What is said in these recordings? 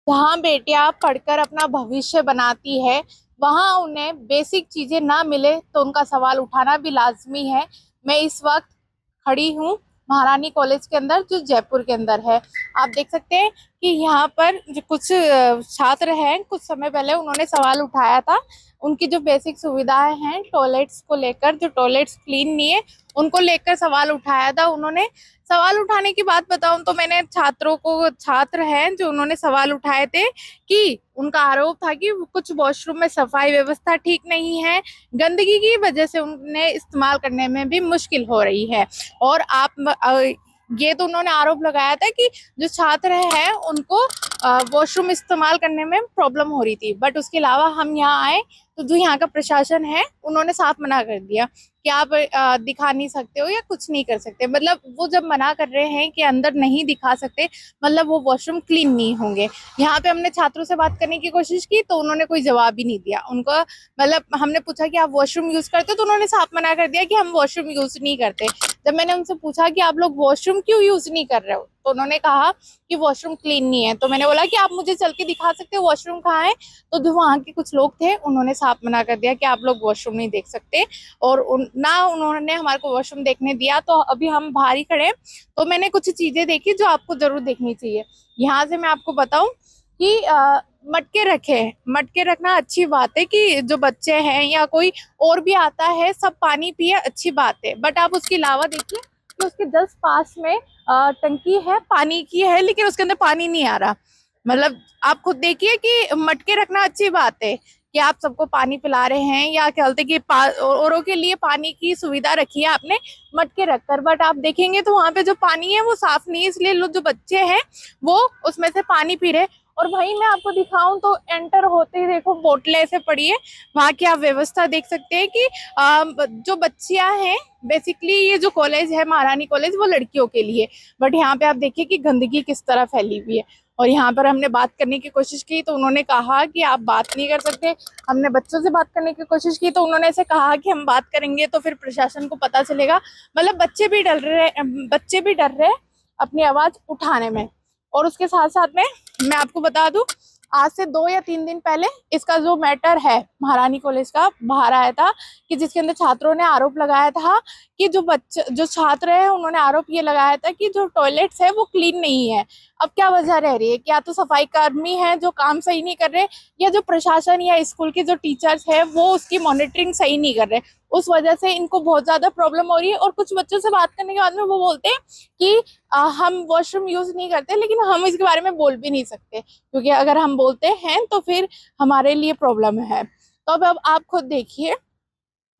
जहाँ बेटियां पढ़कर अपना भविष्य बनाती है, वहां उन्हें बेसिक चीजें ना मिले तो उनका सवाल उठाना भी लाजमी है। मैं इस वक्त खड़ी हूँ महारानी कॉलेज के अंदर, जो जयपुर के अंदर है। आप देख सकते हैं कि यहाँ पर जो कुछ छात्र हैं, कुछ समय पहले उन्होंने सवाल उठाया था। उनकी जो बेसिक सुविधाएं हैं टॉयलेट्स को लेकर, जो टॉयलेट्स क्लीन नहीं है उनको लेकर सवाल उठाया था उन्होंने। सवाल उठाने की बात बताऊं तो मैंने छात्र हैं जो उन्होंने सवाल उठाए थे कि उनका आरोप था कि कुछ वॉशरूम में सफाई व्यवस्था ठीक नहीं है, गंदगी की वजह से उन्हें इस्तेमाल करने में भी मुश्किल हो रही है। और ये तो उन्होंने आरोप लगाया था कि जो छात्र हैं उनको वॉशरूम इस्तेमाल करने में प्रॉब्लम हो रही थी। बट उसके अलावा हम यहाँ आए तो जो यहाँ का प्रशासन है उन्होंने साफ मना कर दिया कि आप दिखा नहीं सकते हो या कुछ नहीं कर सकते। मतलब वो जब मना कर रहे हैं कि अंदर नहीं दिखा सकते, मतलब वो वॉशरूम क्लीन नहीं होंगे। यहाँ पे हमने छात्रों से बात करने की कोशिश की तो उन्होंने कोई जवाब ही नहीं दिया। उनको मतलब हमने पूछा कि आप वॉशरूम यूज करते हो तो उन्होंने साफ मना कर दिया कि हम वॉशरूम यूज नहीं करते। जब मैंने उनसे पूछा कि आप लोग वॉशरूम क्यों यूज नहीं कर रहे हो तो उन्होंने कहा कि वॉशरूम क्लीन नहीं है। तो मैंने बोला कि आप मुझे चल के दिखा सकते हो वॉशरूम कहाँ है। तो जो वहाँ के कुछ लोग थे उन्होंने साफ मना कर दिया कि आप लोग वॉशरूम नहीं देख सकते, और ना उन्होंने हमारे को वॉशरूम देखने दिया। तो अभी हम बाहर ही खड़े, तो मैंने कुछ चीजें देखी जो आपको जरूर देखनी चाहिए। यहाँ से मैं आपको बताऊं कि मटके रखना अच्छी बात है कि जो बच्चे हैं या कोई और भी आता है सब पानी पिए, अच्छी बात है। बट आप उसके अलावा देखिए कि उसके जस्ट पास में टंकी है, पानी की है, लेकिन उसके अंदर पानी नहीं आ रहा। मतलब आप खुद देखिए कि मटके रखना अच्छी बात है कि आप सबको पानी पिला रहे हैं या क्या बोलते कि औरों के लिए पानी की सुविधा रखी है आपने मटके रखकर। बट आप देखेंगे तो वहां पे जो पानी है वो साफ नहीं है, इसलिए लोग जो बच्चे हैं वो उसमें से पानी पी रहे। और वहीं मैं आपको दिखाऊं तो एंटर होते ही देखो बोतलें ऐसे पड़ी है। वहां की आप व्यवस्था देख सकते हैं कि जो बच्चियां हैं, बेसिकली ये जो कॉलेज है महारानी कॉलेज वो लड़कियों के लिए। बट यहाँ पे आप देखिए कि गंदगी किस तरह फैली हुई है। और यहाँ पर हमने बात करने की कोशिश की तो उन्होंने कहा कि आप बात नहीं कर सकते। हमने बच्चों से बात करने की कोशिश की तो उन्होंने ऐसे कहा कि हम बात करेंगे तो फिर प्रशासन को पता चलेगा। मतलब बच्चे भी डर रहे अपनी आवाज उठाने में। और उसके साथ साथ में मैं आपको बता दूं, आज से 2 या 3 दिन पहले इसका जो मैटर है महारानी कॉलेज का बाहर आया था कि जिसके अंदर छात्रों ने आरोप लगाया था कि जो छात्र है उन्होंने आरोप ये लगाया था कि जो टॉयलेट्स है वो क्लीन नहीं है। अब क्या वजह रह रही है, क्या तो सफाई कर्मी है जो काम सही नहीं कर रहे, या जो प्रशासन या स्कूल के जो टीचर्स है वो उसकी मॉनिटरिंग सही नहीं कर रहे। उस वजह से इनको बहुत ज्यादा प्रॉब्लम हो रही है। और कुछ बच्चों से बात करने के बाद में वो बोलते हैं कि हम वॉशरूम यूज नहीं करते, लेकिन हम इसके बारे में बोल भी नहीं सकते क्योंकि अगर हम बोलते हैं तो फिर हमारे लिए प्रॉब्लम है। तो अब आप खुद देखिए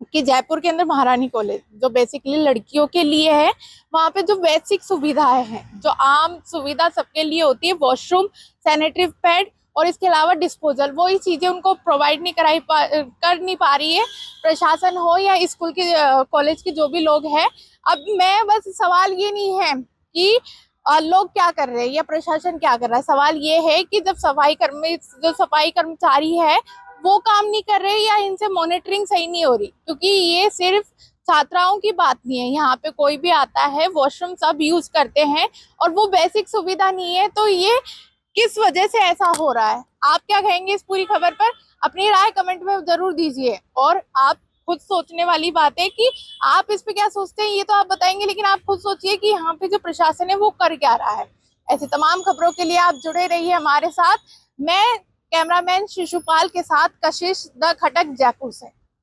कि जयपुर के अंदर महारानी कॉलेज जो बेसिकली लड़कियों के लिए है, वहां पे जो बेसिक सुविधाएं हैं, जो आम सुविधा सबके लिए होती है, वॉशरूम, सैनिटरी पैड और इसके अलावा डिस्पोजल, वही चीजें उनको प्रोवाइड नहीं कर नहीं पा रही है प्रशासन हो या स्कूल के कॉलेज के जो भी लोग हैं। अब मैं बस सवाल ये नहीं है कि लोग क्या कर रहे हैं या प्रशासन क्या कर रहा है, सवाल ये है कि जब सफाई कर्मचारी है वो काम नहीं कर रहे या इनसे मॉनिटरिंग सही नहीं हो रही। क्योंकि ये सिर्फ छात्राओं की बात नहीं है, यहाँ पे कोई भी आता है वॉशरूम सब यूज करते हैं और वो बेसिक सुविधा नहीं है। तो ये किस वजह से ऐसा हो रहा है, आप क्या कहेंगे इस पूरी खबर पर? अपनी राय कमेंट में जरूर दीजिए। और आप खुद सोचने वाली बात है कि आप इस पे क्या सोचते हैं, ये तो आप बताएंगे, लेकिन आप खुद सोचिए कि यहाँ पे जो प्रशासन है वो कर क्या रहा है। ऐसी तमाम खबरों के लिए आप जुड़े रहिए हमारे साथ। मैं कैमरामैन शिशुपाल के साथ कशिश द खटक, जयपुर से।